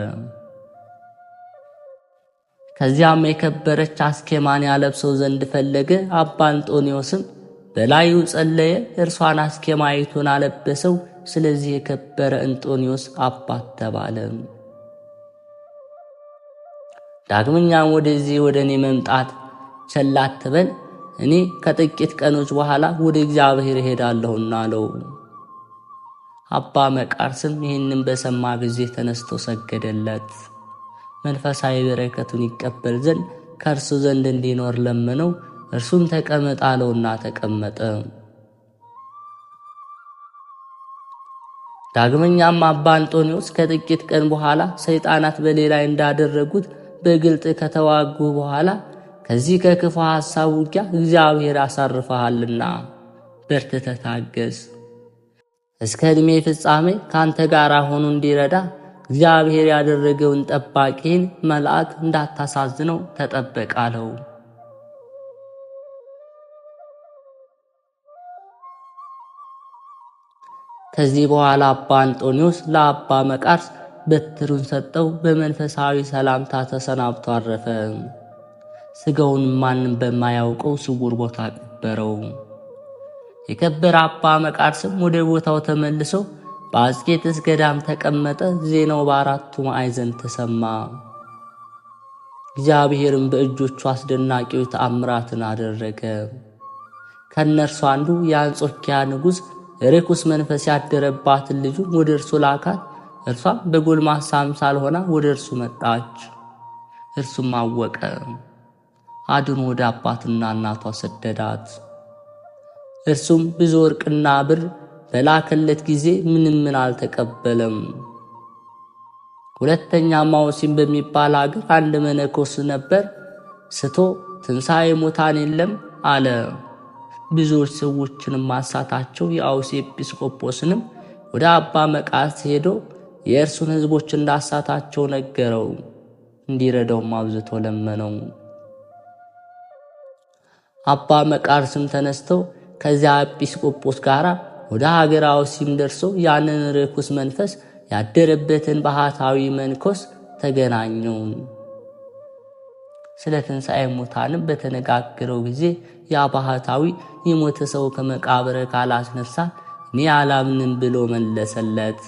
ከዚያም የከበረች አስኬማን ያለብሰው ዘንድ ፈለገ። አባ አንጦንዮስም በላዩ ጸለየ። እርሷን አስኬማይቱን አለበሰው። ስለዚህ የከበረ አንጦንዮስ አባት ተባለ። ዳግመኛም ወደዚህ ወደ እኔ መምጣት ቸል አትበል፣ እኔ ከጥቂት ቀኖች በኋላ ወደ እግዚአብሔር እሄዳለሁና አለው። አባ መቃርስም ይህንን በሰማ ጊዜ ተነስቶ ሰገደለት። መንፈሳዊ በረከቱን ይቀበል ዘንድ ከእርሱ ዘንድ እንዲኖር ለመነው። እርሱም ተቀመጥ አለውና ተቀመጠ። ዳግመኛም አባ አንጦንዮስ ከጥቂት ቀን በኋላ ሰይጣናት በሌላ እንዳደረጉት በግልጥ ከተዋጉ በኋላ ከዚህ ከክፉ ሐሳብ ውጊያ እግዚአብሔር አሳርፈሃልና በርትተህ ታገስ፣ እስከ ዕድሜ ፍጻሜ ካንተ ጋር ሆኖ እንዲረዳ እግዚአብሔር ያደረገውን ጠባቂን መልአክ እንዳታሳዝነው ተጠበቅ አለው። ከዚህ በኋላ አባ አንጦንዮስ ለአባ መቃርስ በትሩን ሰጠው። በመንፈሳዊ ሰላምታ ተሰናብቶ አረፈ። ሥጋውን ማንም በማያውቀው ስውር ቦታ ቀበረው። የከበረ አባ መቃርስም ወደ ቦታው ተመልሶ በአስቄጥስ ገዳም ተቀመጠ። ዜናው በአራቱ ማዕዘን ተሰማ። እግዚአብሔርም በእጆቹ አስደናቂ ተአምራትን አደረገ። ከእነርሱ አንዱ የአንጾኪያ ንጉሥ ርኩስ መንፈስ ያደረባትን ልጁ ወደ እርሱ ላካት። እርሷም በጎልማሳ አምሳል ሆና ወደ እርሱ መጣች። እርሱም አወቀ። አድኖ ወደ አባትና እናቷ ሰደዳት። እርሱም ብዙ ወርቅና ብር በላከለት ጊዜ ምንም አልተቀበለም። ሁለተኛም አውሲም በሚባል አገር አንድ መነኮስ ነበር። ስቶ ትንሣኤ ሙታን የለም አለ። ብዙዎች ሰዎችንም ማሳታቸው። የአውሲ ኤጲስቆጶስንም ወደ አባ መቃርስ ሄዶ የእርሱን ሕዝቦች እንዳሳታቸው ነገረው። እንዲረዳውም አብዝቶ ለመነው። አባ መቃርስም ተነስተው ከዚያ ኤጲስቆጶስ ጋር ወደ ሀገር አውሲም ደርሶ ያንን ርኩስ መንፈስ ያደረበትን ባህታዊ መነኮስ ተገናኘው። ስለ ትንሣኤ ሙታንም በተነጋገረው ጊዜ ያ ባህታዊ የሞተ ሰው ከመቃብር ካላስነሳ እኔ አላምንም ብሎ መለሰለት።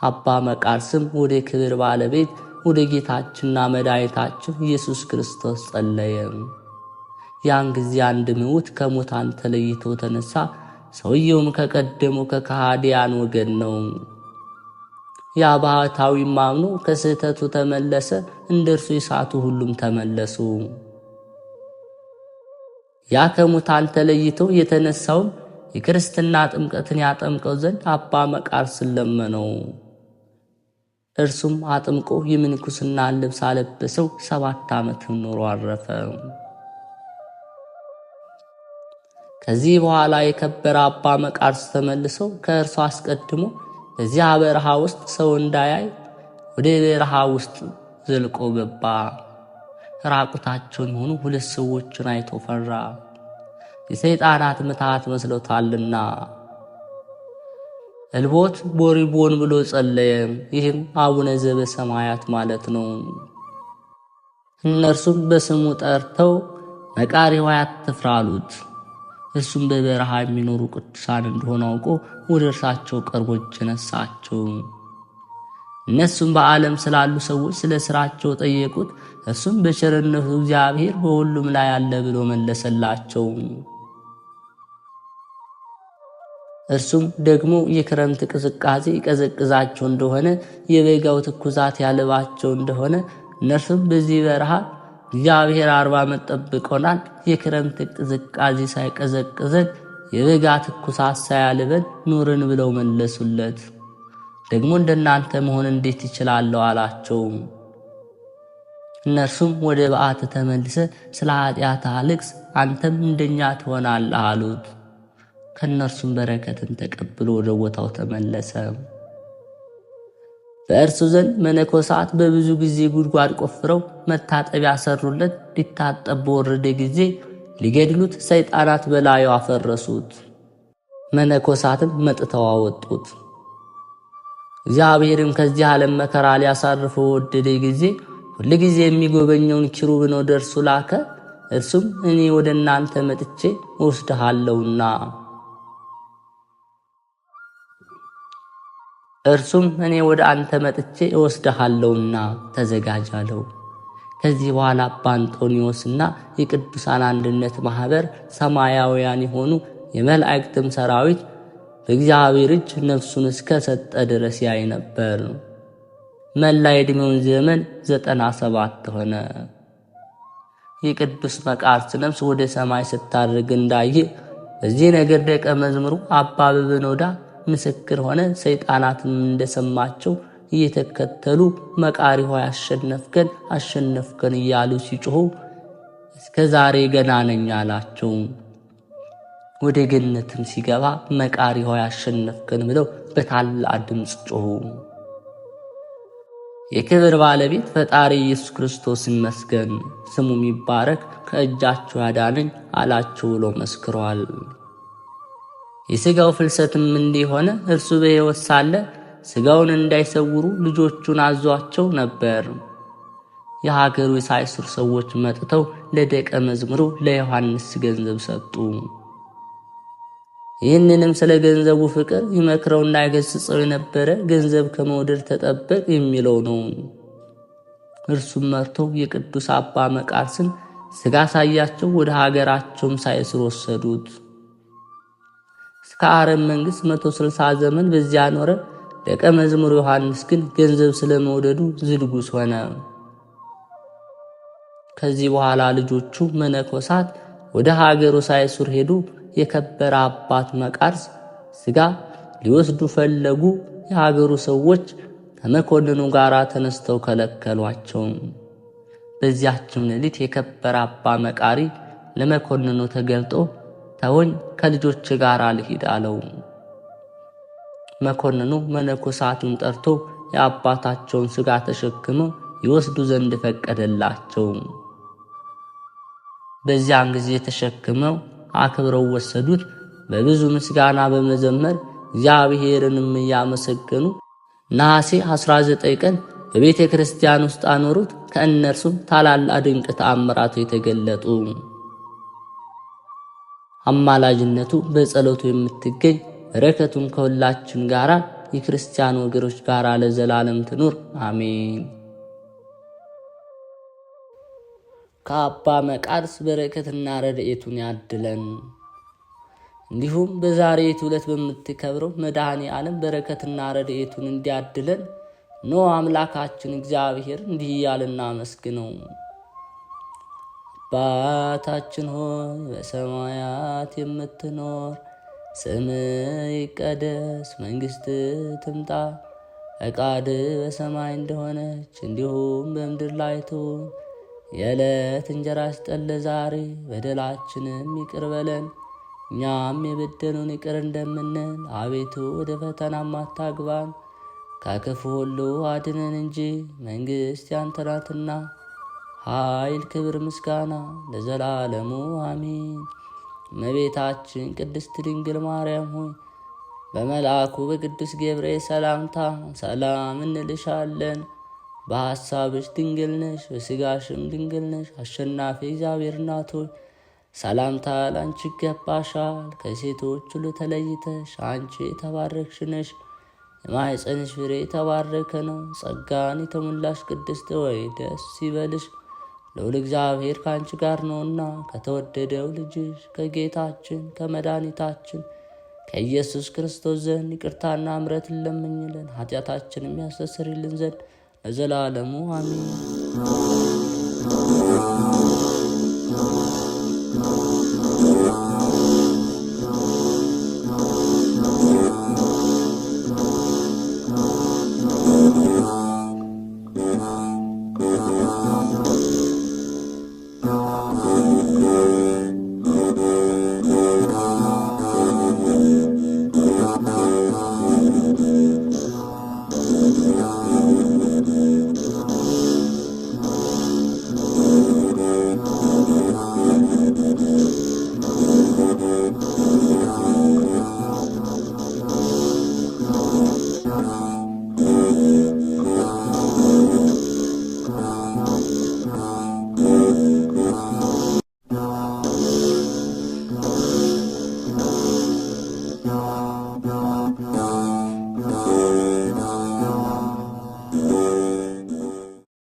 አባ መቃርስም ወደ ክብር ባለቤት ወደ ጌታችንና መድኃኒታችን ኢየሱስ ክርስቶስ ጸለየ። ያን ጊዜ አንድ ምውት ከሙታን ተለይቶ ተነሳ። ሰውየውም ከቀደሙ ከከሃዲያን ወገን ነው። ያ ባህታዊም አምኖ ከስህተቱ ተመለሰ። እንደርሱ የሳቱ ሁሉም ተመለሱ። ያ ከሙታን ተለይቶ የተነሳው የክርስትና ጥምቀትን ያጠምቀው ዘንድ አባ መቃርስን ለመነው። እርሱም አጥምቆ የምንኩስና ልብስ አለበሰው። 7 ዓመት ኖሮ አረፈ። ከዚህ በኋላ የከበረ አባ መቃርስ ተመልሶ ከእርሱ አስቀድሞ በዚያ በረሃ ውስጥ ሰው እንዳያይ ወደ በረሃ ውስጥ ዘልቆ ገባ። ራቁታቸውን የሆኑ 2 ሰዎችን አይቶ ፈራ፣ የሰይጣናት ምትሃት መስሎታልና። እልቦት ቦሪቦን ብሎ ጸለየ። ይህም አቡነ ዘበሰማያት ማለት ነው። እነርሱም በስሙ ጠርተው መቃሪ ሆይ አትፍራ አሉት። እሱም በበረሃ የሚኖሩ ቅዱሳን እንደሆነ አውቆ ወደ እርሳቸው ቀርቦ እጅ ነሳቸው። እነሱም በዓለም ስላሉ ሰዎች ስለ ስራቸው ጠየቁት። እሱም በቸርነቱ እግዚአብሔር በሁሉም ላይ አለ ብሎ መለሰላቸው። እርሱም ደግሞ የክረምት ቅዝቃዜ ይቀዘቅዛቸው እንደሆነ፣ የበጋው ትኩሳት ያለባቸው እንደሆነ፣ እነርሱም በዚህ በረሃ እግዚአብሔር 40 ዓመት ጠብቆናል፣ የክረምት ቅዝቃዜ ሳይቀዘቅዘን የበጋ ትኩሳት ሳያልበን ኑርን ብለው መለሱለት። ደግሞ እንደናንተ መሆን እንዴት ይችላለሁ አላቸው። እነርሱም ወደ በዓት ተመልሰ ስለ ኃጢአት አልቅስ፣ አንተም እንደኛ ትሆናለህ አሉት። ከእነርሱም በረከትን ተቀብሎ ወደ ቦታው ተመለሰ። በእርሱ ዘንድ መነኮሳት በብዙ ጊዜ ጉድጓድ ቆፍረው መታጠቢያ ሰሩለት። ሊታጠብ በወረደ ጊዜ ሊገድሉት ሰይጣናት በላዩ አፈረሱት። መነኮሳትም መጥተው አወጡት። እግዚአብሔርም ከዚህ ዓለም መከራ ሊያሳርፈው ወደደ ጊዜ ሁልጊዜ የሚጎበኘውን ኪሩብን ወደ እርሱ ላከ። እርሱም እኔ ወደ እናንተ መጥቼ እወስድሃለሁና ተዘጋጅ አለው። ከዚህ በኋላ አባ አንጦንዮስና የቅዱሳን አንድነት ማህበር ሰማያውያን የሆኑ የመላእክትም ሰራዊት በእግዚአብሔር እጅ ነፍሱን እስከ ሰጠ ድረስ ያይ ነበር። መላ ዕድሜውን ዘመን 97 ሆነ። የቅዱስ መቃርስ ነፍስ ወደ ሰማይ ስታርግ እንዳየ በዚህ ነገር ደቀ መዝሙሩ አባ በበኖዳ ምስክር ሆነ። ሰይጣናትም እንደሰማቸው እየተከተሉ መቃሪ ሆይ አሸነፍከን እያሉ ሲጮሁ እስከ ዛሬ ገና ነኝ አላቸው። ወደ ገነትም ሲገባ መቃሪ ሆይ አሸነፍከን ብለው በታላቅ ድምፅ ጮሁ። የክብር ባለቤት ፈጣሪ ኢየሱስ ክርስቶስ ይመስገን፣ ስሙም ይባረክ፣ ከእጃቸው ያዳነኝ አላቸው ብሎ መስክሯል። የሥጋው ፍልሰትም እንዲሆነ እርሱ በሕይወት ሳለ ሥጋውን እንዳይሰውሩ ልጆቹን አዟቸው ነበር። የሀገሩ የሳይሱር ሰዎች መጥተው ለደቀ መዝሙሩ ለዮሐንስ ገንዘብ ሰጡ። ይህንንም ስለ ገንዘቡ ፍቅር ይመክረውና ይገሥጸው የነበረ ገንዘብ ከመውደድ ተጠበቅ የሚለው ነው። እርሱም መርቶ የቅዱስ አባ መቃርስን ሥጋ ሳያቸው ወደ ሀገራቸውም ሳይሱር ወሰዱት። እስከ አረብ መንግሥት 160 ዘመን በዚያ ኖረ። ደቀ መዝሙር ዮሐንስ ግን ገንዘብ ስለመውደዱ ዝልጉስ ሆነ። ከዚህ በኋላ ልጆቹ መነኮሳት ወደ ሀገሩ ሳይሱር ሄዱ። የከበረ አባት መቃርስ ሥጋ ሊወስዱ ፈለጉ። የሀገሩ ሰዎች ከመኮንኑ ጋር ተነስተው ከለከሏቸው። በዚያችም ሌሊት የከበረ አባ መቃሪ ለመኮንኑ ተገልጦ ተወኝ፣ ከልጆች ጋር ልሂድ አለው። መኮንኑ መነኮሳቱን ጠርቶ የአባታቸውን ሥጋ ተሸክመው ይወስዱ ዘንድ ፈቀደላቸው። በዚያን ጊዜ ተሸክመው አክብረው ወሰዱት። በብዙ ምስጋና በመዘመር እግዚአብሔርንም እያመሰገኑ ነሐሴ 19 ቀን በቤተ ክርስቲያን ውስጥ አኖሩት። ከእነርሱም ታላላቅ ድንቅ ተአምራቱ የተገለጡ፣ አማላጅነቱ በጸሎቱ የምትገኝ በረከቱም ከሁላችን ጋር የክርስቲያን ወገኖች ጋር ለዘላለም ትኑር አሜን። ከአባ መቃርስ በረከትና ረድኤቱን ያድለን። እንዲሁም በዛሬቱ ዕለት በምትከብረው መድኃኔ ዓለም በረከትና ረድኤቱን እንዲያድለን ኖ አምላካችን እግዚአብሔር እንዲህ እያልን እናመስግነው። አባታችን ሆይ በሰማያት የምትኖር፣ ስምህ ይቀደስ፣ መንግሥትህ ትምጣ፣ ፈቃድህ በሰማይ እንደሆነች እንዲሁም በምድር ላይ ትሁን። የዕለት እንጀራችንን ስጠን ዛሬ፣ በደላችንም ይቅር በለን እኛም የበደሉንን ይቅር እንደምንል፣ አቤቱ ወደ ፈተናም አታግባን ከክፉ ሁሉ አድነን እንጂ መንግሥት ያንተ ናትና፣ ኃይል፣ ክብር፣ ምስጋና ለዘላለሙ አሜን። እመቤታችን ቅድስት ድንግል ማርያም ሆይ በመልአኩ በቅዱስ ገብርኤል ሰላምታ ሰላም እንልሻለን። በሐሳብሽ ድንግል ነሽ፣ በሥጋሽም ድንግል ነሽ። አሸናፊ እግዚአብሔር እናት ሆይ ሰላምታ ላንቺ ይገባሻል። ከሴቶች ሁሉ ተለይተሽ አንቺ የተባረክሽ ነሽ፣ የማኅፀንሽ ፍሬ የተባረከ ነው። ጸጋን የተሞላሽ ቅድስት ሆይ ደስ ይበልሽ፣ ልዑል እግዚአብሔር ከአንቺ ጋር ነውና ከተወደደው ልጅሽ ከጌታችን ከመድኃኒታችን ከኢየሱስ ክርስቶስ ዘንድ ይቅርታና ምሕረትን ለምኝልን ኃጢአታችንም ያስተሰርይልን ዘንድ ለዘላለሙ አሜን።